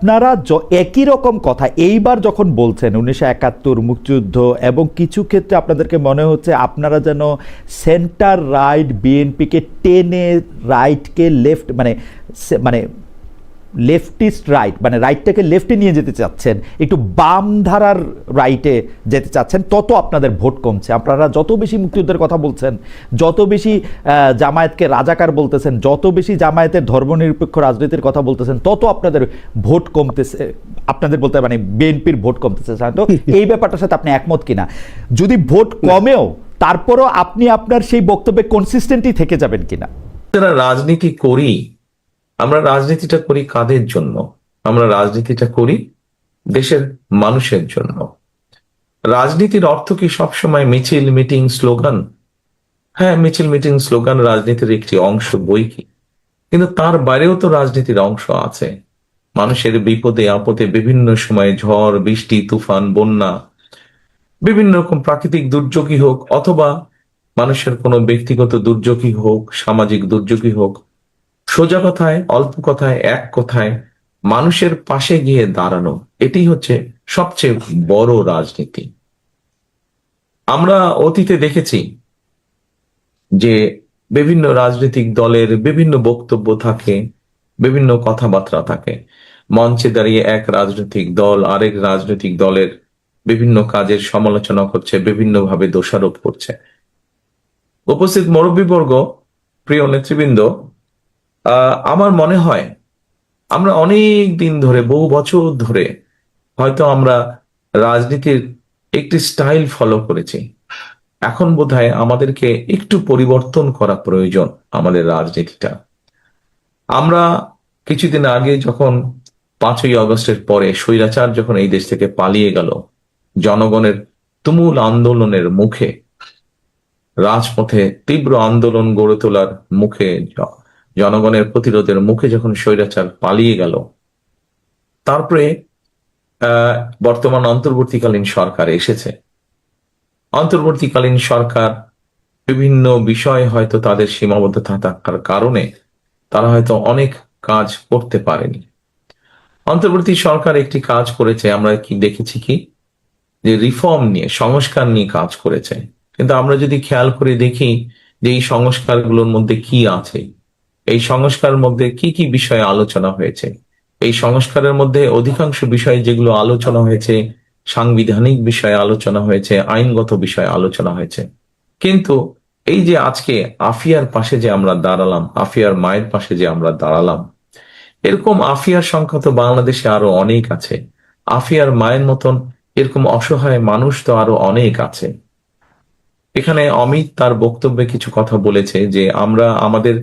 আপনারা একই রকম কথা এইবার যখন বলছেন 1971 মুক্তিযুদ্ধ, এবং কিছু ক্ষেত্রে আপনাদেরকে মনে হচ্ছে আপনারা যেন সেন্টার রাইট বিএনপিকে টেনে রাইটকে লেফট মানে মানে লেফটিস্ট রাইট মানে রাইটটাকে লেফটে নিয়ে যেতে চাচ্ছেন, একটু বাম ধারার রাইটে যেতে চাচ্ছেন, তত আপনাদের ভোট কমছে। আপনারা যত বেশি মুক্তিযুদ্ধের কথা বলছেন, যত বেশি জামায়াতকে রাজাকার বলতেছেন, যত বেশি জামায়াতের ধর্মনিরপেক্ষ রাজনীতির কথা বলতেছেন, তত আপনাদের ভোট কমতেছে। আপনাদের বলতে মানে বিএনপির ভোট কমতেছে। তো এই ব্যাপারটার সাথে আপনি একমত কিনা? যদি ভোট কমেও তারপরও আপনি আপনার সেই বক্তব্যে কনসিস্টেন্টই থেকে যাবেন কিনা? যারা রাজনীতি করি, আমরা রাজনীতিটা করি কাদের জন্য? আমরা রাজনীতিটা করি দেশের মানুষের জন্য। রাজনীতির অর্থ কি সবসময় মিছিল মিটিং স্লোগান? হ্যাঁ, মিছিল মিটিং স্লোগান রাজনীতির একটি অংশ বই কি, কিন্তু তার বাইরেও তো রাজনীতির অংশ আছে। মানুষের বিপদে আপদে বিভিন্ন সময় ঝড় বৃষ্টি তুফান বন্যা বিভিন্ন রকম প্রাকৃতিক দুর্যোগই হোক অথবা মানুষের কোনো ব্যক্তিগত দুর্যোগই হোক, সামাজিক দুর্যোগই হোক, সোজা কথায় অল্প কথায় এক কথায় মানুষের পাশে গিয়ে দাঁড়ানো, এটি হচ্ছে সবচেয়ে বড় রাজনীতি। আমরা অতীতে দেখেছি যে বিভিন্ন রাজনৈতিক দলের বিভিন্ন বক্তব্য থাকে, বিভিন্ন কথাবার্তা থাকে। মঞ্চে দাঁড়িয়ে এক রাজনৈতিক দল আরেক রাজনৈতিক দলের বিভিন্ন কাজের সমালোচনা করছে, বিভিন্নভাবে দোষারোপ করছে। উপস্থিত মুরব্বীবর্গ, প্রিয় নেতৃবৃন্দ, আমার মনে হয় আমরা অনেক দিন ধরে, বহু বছর ধরে হয়তো আমরা রাজনীতির একটি স্টাইল ফলো করেছি। এখন বোধহয় আমাদেরকে একটু পরিবর্তন করা প্রয়োজন আমাদের রাজনীতিটা। আমরা কিছুদিন আগে যখন 5ই আগস্টের পরে স্বৈরাচার যখন এই দেশ থেকে পালিয়ে গেল, জনগণের তুমুল আন্দোলনের মুখে, রাজপথে তীব্র আন্দোলন গড়ে তোলার মুখে, জনগণের প্রতিরোধের মুখে যখন স্বৈরাচার পালিয়ে গেল, তারপরে বর্তমান অন্তর্বর্তীকালীন সরকার এসেছে। অন্তর্বর্তীকালীন সরকার বিভিন্ন বিষয় হয়তো তাদের সীমাবদ্ধতা থাকার কারণে তারা হয়তো অনেক কাজ করতে পারেনি। অন্তর্বর্তী সরকার একটি কাজ করেছে, আমরা কি দেখেছি কি, যে রিফর্ম নিয়ে, সংস্কার নিয়ে কাজ করেছে। কিন্তু আমরা যদি খেয়াল করে দেখি যে এই সংস্কারগুলোর মধ্যে কি আছে, এই সংস্কারের মধ্যে কি কি বিষয়ে আলোচনা হয়েছে, এই সংস্কারের মধ্যে অধিকাংশ বিষয় যেগুলো আলোচনা হয়েছে সাংবিধানিক বিষয়ে আলোচনা হয়েছে, আইনগত বিষয়ে আলোচনা হয়েছে। কিন্তু এই যে আজকে আফিয়ার পাশে যে আমরা দাঁড়ালাম, আফিয়ার মায়ের পাশে যে আমরা দাঁড়ালাম, এরকম আফিয়ার সংখ্যা তো বাংলাদেশে আরো অনেক আছে। আফিয়ার মায়ের মতন এরকম অসহায় মানুষ তো আরো অনেক আছে। এখানে অমিত তার বক্তব্যে কিছু কথা বলেছে যে আমরা আমাদের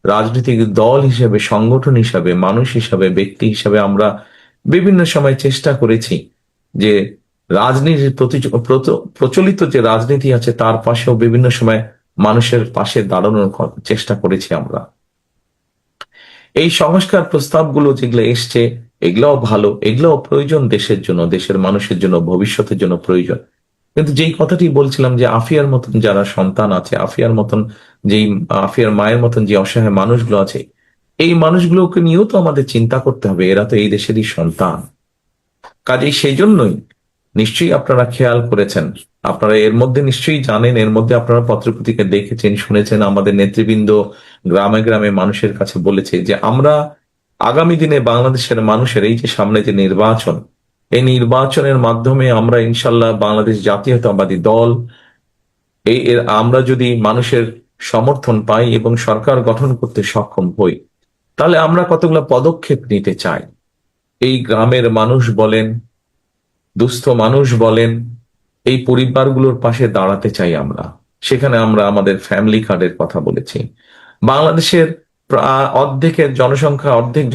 রাজনৈতিক দল হিসেবে, সংগঠন হিসাবে, মানুষ হিসাবে, ব্যক্তি হিসাবে আমরা বিভিন্ন সময় চেষ্টা করেছি যে রাজনীতির প্রচলিত যে রাজনীতি আছে তার পাশেও বিভিন্ন সময় মানুষের পাশে দাঁড়ানোর চেষ্টা করেছি আমরা। এই সংস্কার প্রস্তাবগুলো যেগুলো এসছে, এগুলাও ভালো, এগুলাও প্রয়োজন দেশের জন্য, দেশের মানুষের জন্য, ভবিষ্যতের জন্য প্রয়োজন। কিন্তু যেই কথাটি বলছিলাম যে আফিয়ার মতন যারা সন্তান আছে, আফিয়ার মতন যেই আফিয়ার মায়ের মতন যে অসহায় মানুষগুলো আছে, এই মানুষগুলোকে নিয়েও তো আমাদের চিন্তা করতে হবে। এরা তো এই দেশেরই সন্তান। কাজেই সেই জন্যই নিশ্চয়ই আপনারা খেয়াল করেছেন, আপনারা এর মধ্যে নিশ্চয়ই জানেন, এর মধ্যে আপনারা পত্রপত্রিকা দেখেছেন, শুনেছেন, আমাদের নেতৃবৃন্দ গ্রামে গ্রামে মানুষের কাছে বলেছে যে আমরা আগামী দিনে বাংলাদেশের মানুষের এই যে সামনে যে নির্বাচন, এই নির্বাচনের মাধ্যমে আমরা ইনশাল্লাহ বাংলাদেশ জাতীয়তাবাদী দল আমরা যদি মানুষের সমর্থন পাই এবং সরকার গঠন করতে সক্ষম হই, তাহলে আমরা কতগুলো পদক্ষেপ নিতে চাই। এই গ্রামের মানুষ বলেন, দুস্থ মানুষ বলেন, এই পরিবারগুলোর পাশে দাঁড়াতে চাই আমরা। সেখানে আমরা আমাদের ফ্যামিলি কার্ডের কথা বলেছি। বাংলাদেশের অর্ধেক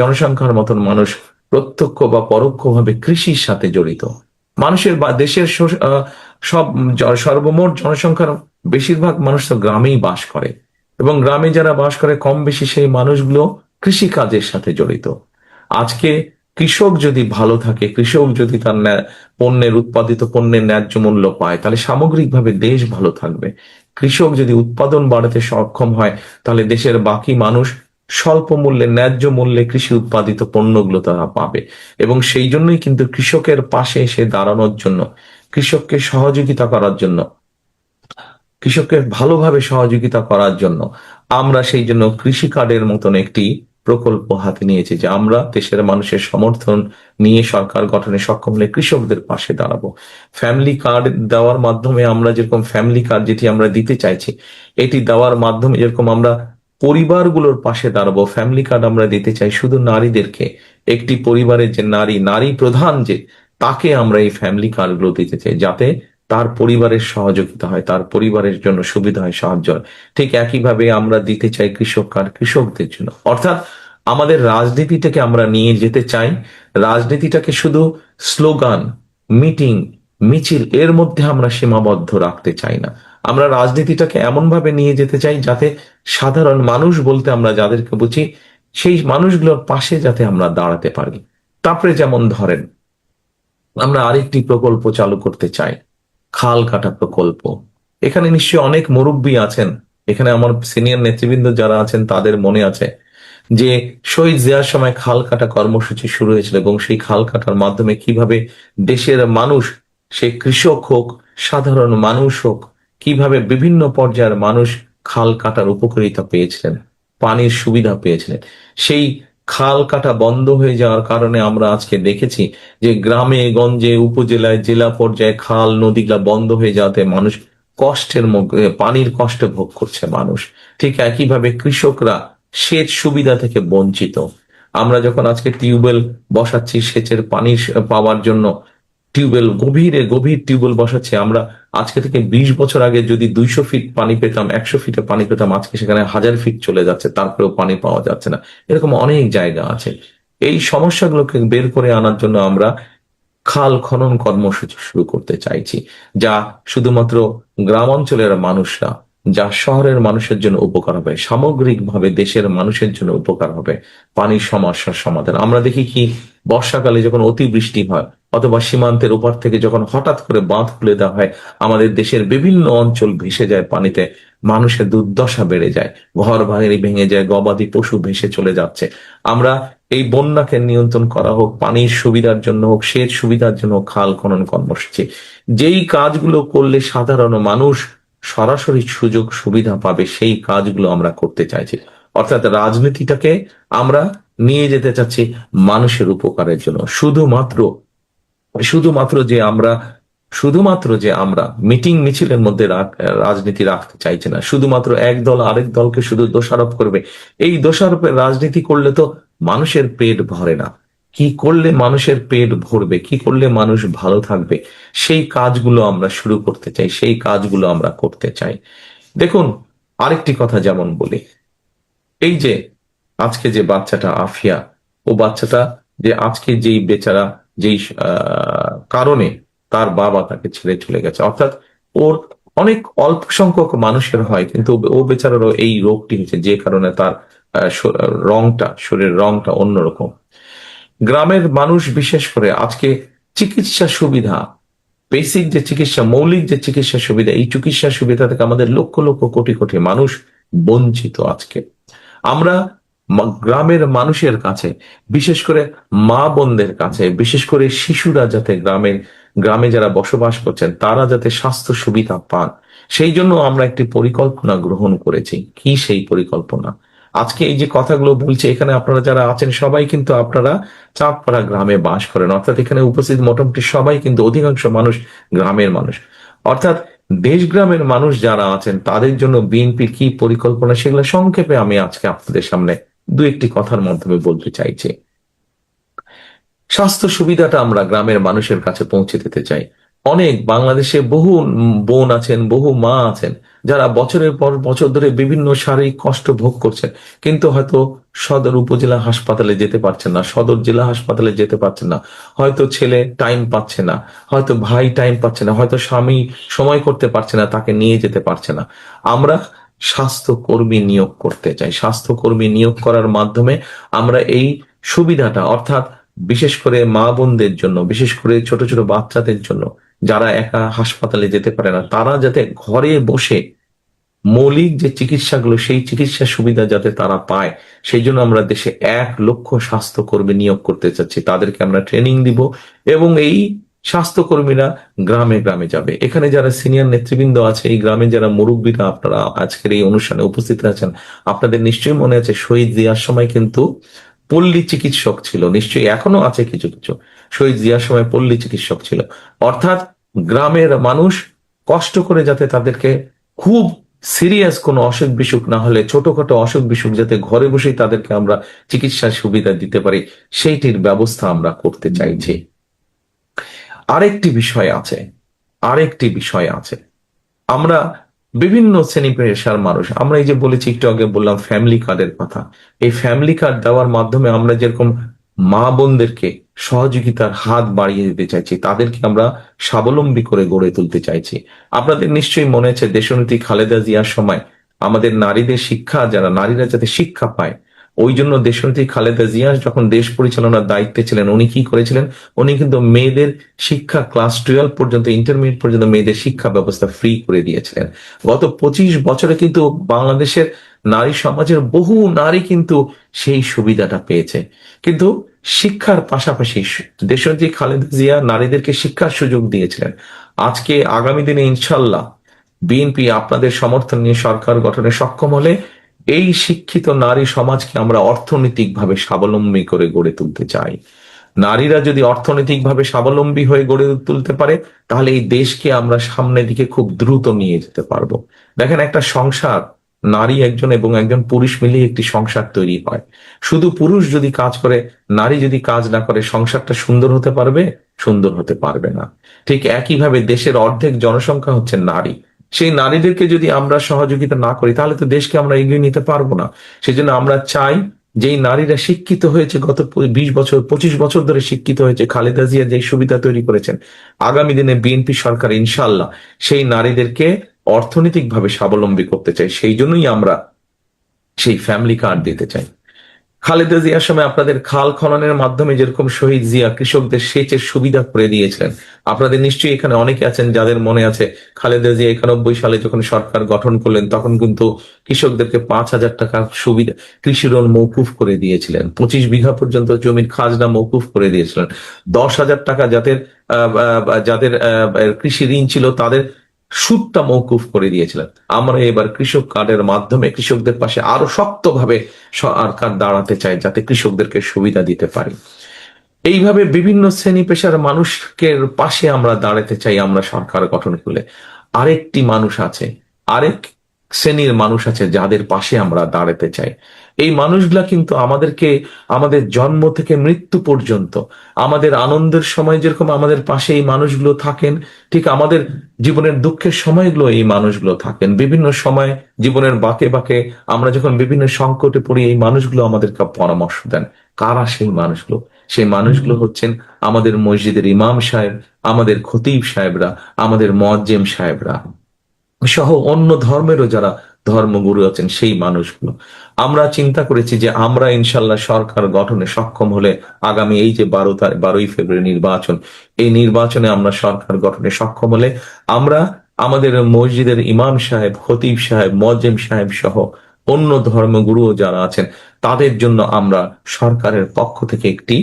জনসংখ্যার মতন মানুষ প্রত্যক্ষ বা পরোক্ষভাবে কৃষির সাথে জড়িত। মানুষের বা দেশের সর্বমোট জনসংখ্যার বেশিরভাগ মানুষ তো গ্রামেই বাস করে, এবং গ্রামে যারা বাস করে কম বেশি সেই মানুষগুলো কৃষি কাজের সাথে জড়িত। আজকে কৃষক যদি ভালো থাকে, কৃষক যদি তার উৎপাদিত পণ্যের ন্যায্য মূল্য পায়, তাহলে সামগ্রিকভাবে দেশ ভালো থাকবে। কৃষক যদি উৎপাদন বাড়াতে সক্ষম হয়, তাহলে দেশের বাকি মানুষ স্বল্প মূল্যে, ন্যায্য মূল্যে কৃষি উৎপাদিত পণ্যগুলো তারা পাবে। এবং সেই জন্যই কিন্তু কৃষকের পাশে এসে দাঁড়ানোর জন্য, কৃষককে সহযোগিতা করার জন্য, কৃষককে ভালোভাবে সহযোগিতা করার জন্য আমরা সেই জন্য কৃষি কার্ডের মতন একটি প্রকল্প হাতে নিয়েছি, যে আমরা দেশের মানুষের সমর্থন নিয়ে সরকার গঠনে সক্ষম হলে কৃষকদের পাশে দাঁড়াবো। ফ্যামিলি কার্ড দেওয়ার মাধ্যমে আমরা যেরকম ফ্যামিলি কার্ড যেটি আমরা দিতে চাইছি, এটি দেওয়ার মাধ্যমে যেরকম আমরা পরিবারগুলোর পাশে দাঁড়াবো, ফ্যামিলি কার্ড আমরা দিতে চাই শুধু নারীদেরকে। একটি পরিবারের যে নারী প্রধান, যে তাকে আমরা এই ফ্যামিলি কার্ড গুলো দিতে চাই, যাতে তার পরিবারের সহযোগিতা হয়, তার পরিবারের জন্য সুবিধা হয়, সাহায্য হয়। ঠিক একইভাবে আমরা দিতে চাই কৃষক কার্ড কৃষকদের জন্য। অর্থাৎ আমাদের রাজনীতিটাকে আমরা নিয়ে যেতে চাই, রাজনীতিটাকে শুধু স্লোগান, মিটিং, মিছিল এর মধ্যে আমরা সীমাবদ্ধ রাখতে চাই না। আমরা রাজনীতিটাকে এমন ভাবে নিয়ে যেতে চাই যাতে সাধারণ মানুষ বলতে আমরা যাদেরকে বুঝি, সেই মানুষগুলোর পাশে যাতে আমরা দাঁড়াতে পারি। তারপরে যেমন ধরেন, আমরা আরেকটি প্রকল্প চালু করতে চাই, খাল কাটা প্রকল্প। এখানে নিশ্চয়ই অনেক মুরব্বী আছেন, এখানে আমার সিনিয়র নেতৃবৃন্দ যারা আছেন তাদের মনে আছে যে শহীদ জিয়ার সময় খাল কাটা কর্মসূচি শুরু হয়েছিল, এবং সেই খাল কাটার মাধ্যমে কিভাবে দেশের মানুষ, সে কৃষক হোক, সাধারণ মানুষ হোক, কিভাবে বিভিন্ন পর্যায়ের মানুষ খাল কাটার উপকারিতা পেয়েছিলেন, পানির সুবিধা পেয়েছিলেন। সেই খাল কাটা বন্ধ হয়ে যাওয়ার কারণে আমরা আজকে দেখেছি যে গ্রামে গঞ্জে, উপজেলায়, জেলা পর্যায়ে খাল নদীগুলা বন্ধ হয়ে যাওয়াতে মানুষ কষ্টের মধ্যে, পানির কষ্ট ভোগ করছে মানুষ। ঠিক একইভাবে কৃষকরা সেচ সুবিধা থেকে বঞ্চিত। আমরা যখন আজকে টিউবওয়েল বসাচ্ছি সেচের পানি পাওয়ার জন্য, গভীর টিউবওয়েল বসাচ্ছি, আমরা আজকে থেকে 20 বছর আগে যদি 200 ফিট পানি পেতাম, 100 ফিটে পানি পেতাম, আজকে সেখানে 1000 ফিট চলে যাচ্ছে, তারপরেও পানি পাওয়া যাচ্ছে না। এরকম অনেক জায়গা আছে। এই সমস্যাগুলোকে বের করে আনার জন্য আমরা খাল খনন কর্মসূচি শুরু করতে চাইছি, যা শুধুমাত্র গ্রাম অঞ্চলের মানুষরা, যা শহরের মানুষের জন্য উপকার হবে, সামগ্রিকভাবে দেশের মানুষের জন্য উপকার হবে। পানির সমস্যার সমাধান আমরা দেখি কি, বর্ষাকালে যখন অতিবৃষ্টি হয় অথবা সীমান্তের উপর থেকে যখন হঠাৎ করে বাঁধ খুলে দেওয়া হয়, আমাদের দেশের বিভিন্ন অঞ্চল ভেসে যায় পানিতে, মানুষের দুর্দশা বেড়ে যায়, ঘর বাড়ি ভেঙে যায়, গবাদি পশু ভেসে চলে যাচ্ছে। আমরা এই বন্যাকে নিয়ন্ত্রণ করা হোক, পানির সুবিধার জন্য হোক, সেচ সুবিধার জন্য খাল খনন কর্মসূচি, যেই কাজগুলো করলে সাধারণ মানুষ সরাসরি সুযোগ সুবিধা পাবে, সেই কাজগুলো আমরা করতে চাইছি। অর্থাৎ রাজনীতিটাকে আমরা নিয়ে যেতে চাচ্ছি মানুষের উপকারের জন্য। শুধুমাত্র যে আমরা মিটিং মিছিলের মধ্যে রাজনীতি রাখতে চাইছি না, শুধুমাত্র এক দল আরেক দলকে শুধু দোষারোপ করবে। এই দোষারোপের রাজনীতি করলে তো মানুষের পেট ভরে না। কি করলে মানুষের পেট ভরবে, কি করলে মানুষ ভালো থাকবে, সেই কাজগুলো আমরা শুরু করতে চাই, সেই কাজগুলো আমরা করতে চাই। দেখুন, আরেকটি কথা যেমন বলি, এই যে আজকে যে বাচ্চাটা আফিয়া, ও বাচ্চাটা যে আজকে যেই বেচারা, যেই কারণে তার বাবা তাকে ছেড়ে চলে গেছে, অর্থাৎ ওর অনেক অল্প সংখ্যক মানুষের হয়, কিন্তু ও বেচারারও এই রোগটি হয়েছে, যে কারণে তার শরীরের রংটা অন্যরকম। গ্রামের মানুষ বিশেষ করে আজকে চিকিৎসা সুবিধা, বেসিক যে চিকিৎসা, মৌলিক যে চিকিৎসা সুবিধা, এই চিকিৎসা সুবিধা থেকে আমাদের লক্ষ লক্ষ কোটি কোটি মানুষ বঞ্চিত। আজকে আমরা গ্রামের মানুষের কাছে, বিশেষ করে মা বোনদের কাছে, বিশেষ করে শিশুরা যাতে গ্রামে যারা বসবাস করছেন তারা যাতে স্বাস্থ্য সুবিধা পান, সেই জন্য আমরা একটি পরিকল্পনা গ্রহণ করেছি। কি সেই পরিকল্পনা? আজকে এই যে কথাগুলো বলছি, এখানে আপনারা যারা আছেন সবাই কিন্তু আপনারা চাঁদপাড়া গ্রামে বাস করেন, অর্থাৎ এখানে উপস্থিত মোটামুটি সবাই কিন্তু, অধিকাংশ মানুষ গ্রামের মানুষ। অর্থাৎ দেশ গ্রামের মানুষ যারা আছেন তাদের জন্য বিএনপির কি পরিকল্পনা, সেগুলো সংক্ষেপে আমি আজকে আপনাদের সামনে দু একটি কথার মাধ্যমে বলতে চাইছি। স্বাস্থ্য সুবিধাটা আমরা গ্রামের মানুষের কাছে পৌঁছে দিতে চাই। অনেক বাংলাদেশে বহু বোন আছেন, বহু মা আছেন যারা বছরের পর বছর ধরে বিভিন্ন শারীরিক কষ্ট ভোগ করছেন, কিন্তু হয়তো সদর উপজেলা হাসপাতালে যেতে পারছেন না, সদর জেলা হাসপাতালে যেতে পারছেন না, হয়তো ছেলে টাইম পাচ্ছে না, হয়তো ভাই টাইম পাচ্ছে না, হয়তো স্বামী সময় করতে পারছে না, তাকে নিয়ে যেতে পারছে না। আমরা স্বাস্থ্যকর্মী নিয়োগ করতে চাই। স্বাস্থ্যকর্মী নিয়োগ করার মাধ্যমে আমরা এই সুবিধাটা, অর্থাৎ বিশেষ করে মা বোনদের জন্য, বিশেষ করে ছোট ছোট বাচ্চাদের জন্য যারা একা হাসপাতালে যেতে পারে না, তারা যাতে ঘরে বসে মৌলিক যে চিকিৎসাগুলো, সেই চিকিৎসা সুবিধা যাতে তারা পায়, সেই জন্য আমরা দেশে 1,00,000 স্বাস্থ্যকর্মী নিয়োগ করতে চাচ্ছি। তাদেরকে আমরা ট্রেনিং দিব এবং এই স্বাস্থ্যকর্মীরা গ্রামে গ্রামে যাবে। এখানে যারা সিনিয়র নেতৃবৃন্দ আছে, এই গ্রামে যারা মুরব্বীরা, আপনারা আজকের এই অনুষ্ঠানে উপস্থিত আছেন, আপনাদের নিশ্চয়ই মনে আছে শহীদ জিয়ার সময় কিন্তু পল্লী চিকিৎসক ছিল, নিশ্চয়ই এখনো আছে কিছু কিছু। শহীদ জিয়ার সময় পল্লী চিকিৎসক ছিল, অর্থাৎ গ্রামের মানুষ কষ্ট করে যাতে তাদেরকে খুব সিরিয়াস কোনো অসুখ বিসুখ না হলে, ছোটখাটো অসুখ বিসুখ যাতে ঘরে বসেই তাদেরকে আমরা চিকিৎসার সুবিধা দিতে পারি, সেইটির ব্যবস্থা আমরা করতে চাইছি। আরেকটি বিষয় আছে, আরেকটি বিষয় আছে, আমরা বিভিন্ন শ্রেণী পেশার মানুষ, আমরা এই যে বলেছি, একটু আগে বললাম ফ্যামিলি কার্ডের কথা, এই ফ্যামিলি কার্ড দেওয়ার মাধ্যমে আমরা যেরকম মা বোনদেরকে সহযোগিতার হাত বাড়িয়ে দিতে চাইছি, তাদেরকে আমরা স্বাবলম্বী করে গড়ে তুলতে চাইছি। আপনাদের নিশ্চয়ই মনে আছে দেশনেত্রী খালেদা জিয়ার সময় আমাদের নারীদের শিক্ষা, যারা নারীরা যাতে শিক্ষা পায়, ওই জন্য দেশনেত্রী খালেদা জিয়া যখন দেশ পরিচালনার দায়িত্বে ছিলেন, উনি কি করেছিলেন, উনি কিন্তু মেয়েদের শিক্ষা ক্লাস 12 পর্যন্ত, ইন্টারমিডিয়েট পর্যন্ত মেয়েদের শিক্ষা ব্যবস্থা ফ্রি করে দিয়েছিলেন। গত 25 বছরে কিন্তু বাংলাদেশের নারী সমাজের বহু নারী কিন্তু সেই সুবিধাটা পেয়েছে। কিন্তু শিক্ষার পাশাপাশি দেশনেত্রী খালেদা জিয়া নারীদেরকে শিক্ষার সুযোগ দিয়েছিলেন। আজকে আগামী দিনে ইনশাল্লাহ বিএনপি আপনাদের সমর্থন নিয়ে সরকার গঠনে সক্ষম হলে এই শিক্ষিত নারী সমাজকে আমরা অর্থনৈতিকভাবে স্বাবলম্বী করে গড়ে তুলতে চাই। নারীরা যদি অর্থনৈতিকভাবে স্বাবলম্বী হয়ে গড়ে তুলতে পারে, তাহলে এই দেশকে আমরা সামনের দিকে খুব দ্রুত নিয়ে যেতে পারবো। দেখেন, একটা সংসার, নারী একজন এবং একজন পুরুষ মিলিয়ে একটি সংসার তৈরি হয়। শুধু পুরুষ যদি কাজ করে, নারী যদি কাজ না করে, সংসারটা সুন্দর হতে পারবে? সুন্দর হতে পারবে না। ঠিক একইভাবে দেশের অর্ধেক জনসংখ্যা হচ্ছে নারী। সেই নারীদেরকে যদি আমরা সহযোগিতা না করি, তাহলে তো দেশকে আমরা এগিয়ে নিতে পারবো না। সেজন্য আমরা চাই, যেই নারীরা শিক্ষিত হয়েছে, গত 20 বছর 25 বছর ধরে শিক্ষিত হয়েছে, খালেদা জিয়া যে সুবিধা তৈরি করেছেন, আগামী দিনে বিএনপি সরকার ইনশাল্লাহ সেই নারীদেরকে অর্থনৈতিকভাবে স্বাবলম্বী করতে চাই। সেই জন্যই আমরা সেই ফ্যামিলি কার্ড দিতে চাই। খালেদা জিয়ার সময় আপনাদের খাল খননের মাধ্যমে যেরকম শহীদ জিয়া কৃষকদের সেচের সুবিধা করে দিয়েছিলেন, আপনাদের নিশ্চয়ই এখানে অনেকে আছেন যাদের মনে আছে খালেদা জিয়া 91 সালে যখন সরকার গঠন করলেন, তখন কিন্তু কৃষকদেরকে 5,000 টাকার সুবিধা, কৃষি ঋণ মৌকুফ করে দিয়েছিলেন। 25 বিঘা পর্যন্ত জমির খাজনা মৌকুফ করে দিয়েছিলেন। 10,000 টাকা যাদের যাদের কৃষি ঋণ ছিল, তাদের সুদটা মৌকুফ করে দিয়েছিলেন। আমরা এবার কৃষক কার্ডের মাধ্যমে কৃষকদের পাশে আরো শক্তভাবে সরকার দাঁড়াতে চাই, যাতে কৃষকদেরকে সুবিধা দিতে পারি। এইভাবে বিভিন্ন শ্রেণী পেশার মানুষকে পাশে আমরা দাঁড়াতে চাই। আমরা সরকার গঠন করলে আরেকটি মানুষ আছে, আরেক শ্রেণীর মানুষ আছে যাদের পাশে আমরা দাঁড়াতে চাই। এই মানুষগুলা কিন্তু আমাদেরকে আমাদের জন্ম থেকে মৃত্যু পর্যন্ত, আমাদের আনন্দের সময় যেরকম আমাদের পাশে এই মানুষগুলো থাকেন, ঠিক আমাদের জীবনের দুঃখের সময়গুলো এই মানুষগুলো থাকেন। বিভিন্ন সময় জীবনের বাঁকে বাঁকে আমরা যখন বিভিন্ন সংকটে পড়ি, এই মানুষগুলো আমাদেরকে পরামর্শ দেন। কারা সেই মানুষগুলো? সেই মানুষগুলো হচ্ছেন আমাদের মসজিদের ইমাম সাহেব, আমাদের খতিব সাহেবরা, আমাদের মুয়াজ্জিম সাহেবরা সহ অন্য ধর্মেরও যারা ধর্মগুরু আছেন, সেই মানুষগুলো। আমরা চিন্তা করেছি যে আমরা ইনশাল্লাহ সরকার গঠনে সক্ষম হলে আগামী এই যে 12ই ফেব্রুয়ারি নির্বাচন, এই নির্বাচনে আমরা সরকার গঠনে সক্ষম হলে আমরা আমাদের মসজিদের ইমাম সাহেব, খতিব সাহেব, মুয়াজ্জিম সাহেব সহ অন্য ধর্মগুরুও যারা আছেন, তাদের জন্য আমরা সরকারের পক্ষ থেকে একটি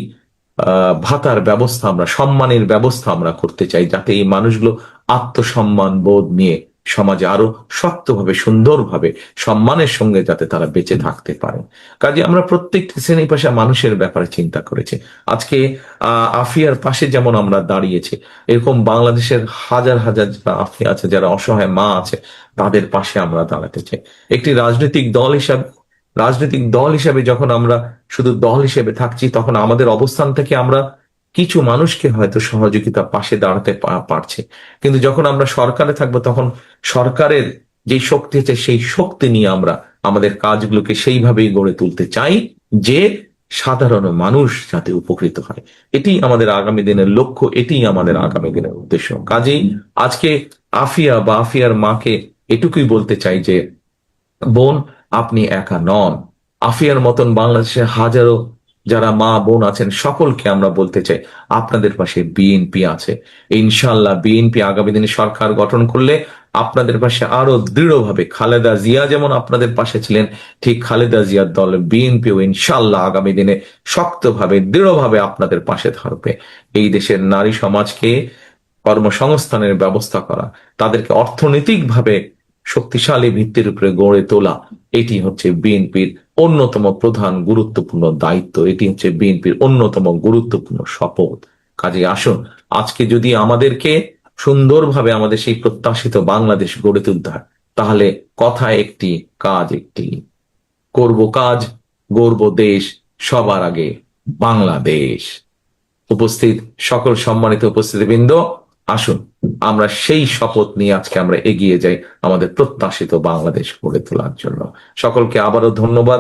ভাতার ব্যবস্থা, আমরা সম্মানের ব্যবস্থা আমরা করতে চাই, যাতে এই মানুষগুলো আত্মসম্মান বোধ নিয়ে সমাজে আরো শক্তভাবে, সুন্দরভাবে, সম্মানের সঙ্গে যাতে তারা বেঁচে থাকতে পারে। কাজে আমরা প্রত্যেকটি শ্রেণী পেশা মানুষের ব্যাপারে চিন্তা করেছি। আজকে আফিয়ার পাশে যেমন আমরা দাঁড়িয়েছি, এরকম বাংলাদেশের হাজার হাজার যারা আফিয়া আছে, যারা অসহায় মা আছে, তাদের পাশে আমরা দাঁড়াতে চাই। একটি রাজনৈতিক দল হিসাবে যখন আমরা শুধু দল হিসেবে থাকছি, তখন আমাদের অবস্থান থেকে আমরা কিছু মানুষকে হয়তো সহযোগিতা পাশে দাঁড়াতে পারছে, কিন্তু যখন আমরা সরকারে থাকবো, তখন সরকারের যে শক্তি আছে, সেই শক্তি নিয়ে আমরা আমাদের কাজগুলোকে সেইভাবেই গড়ে তুলতে চাই যে সাধারণ মানুষ যাতে উপকৃত হয়। এটি আমাদের আগামী দিনের লক্ষ্য, এটি আমাদের আগামী দিনের উদ্দেশ্য। কাজেই আজকে আফিয়া বা আফিয়ার মাকে এটুকুই বলতে চাই যে, বোন, আপনি একা নন। আফিয়ার মতন বাংলাদেশের হাজারো যারা মা বোন আছেন সকলকে আমরা বলতে চাই, আপনাদের পাশে বিএনপি আছে। ইনশাল্লাহ বিএনপি আগামী দিনে সরকার গঠন করলে আপনাদের পাশে আরো দৃঢ়ভাবে, খালেদা জিয়া যেমন আপনাদের পাশে ছিলেন, ঠিক খালেদা জিয়ার দল বিএনপিও ইনশাল্লাহ আগামী দিনে শক্তভাবে, দৃঢ়ভাবে আপনাদের পাশে থাকবে। এই দেশের নারী সমাজকে কর্মসংস্থানের ব্যবস্থা করা, তাদেরকে অর্থনৈতিকভাবে শক্তিশালী ভিত্তির উপরে গড়ে তোলা, এটি হচ্ছে বিএনপির অন্যতম প্রধান গুরুত্বপূর্ণ দায়িত্ব। এটি হচ্ছে বিএনপির অন্যতম গুরুত্বপূর্ণ শপথ। কাজে আসুন, আজকে যদি আমাদেরকে সুন্দরভাবে আমাদের সেই প্রত্যাশিত বাংলাদেশ গড়ে তুলতে হয়, তাহলে কথা একটি, কাজ একটি। করব কাজ, গড়ব দেশ, সবার আগে বাংলাদেশ। উপস্থিত সকল সম্মানিত উপস্থিতিবৃন্দ, আসুন আমরা সেই শপথ নিয়ে আজকে আমরা এগিয়ে যাই আমাদের প্রত্যাশিত বাংলাদেশ গড়ে তোলার জন্য। সকলকে আবারও ধন্যবাদ।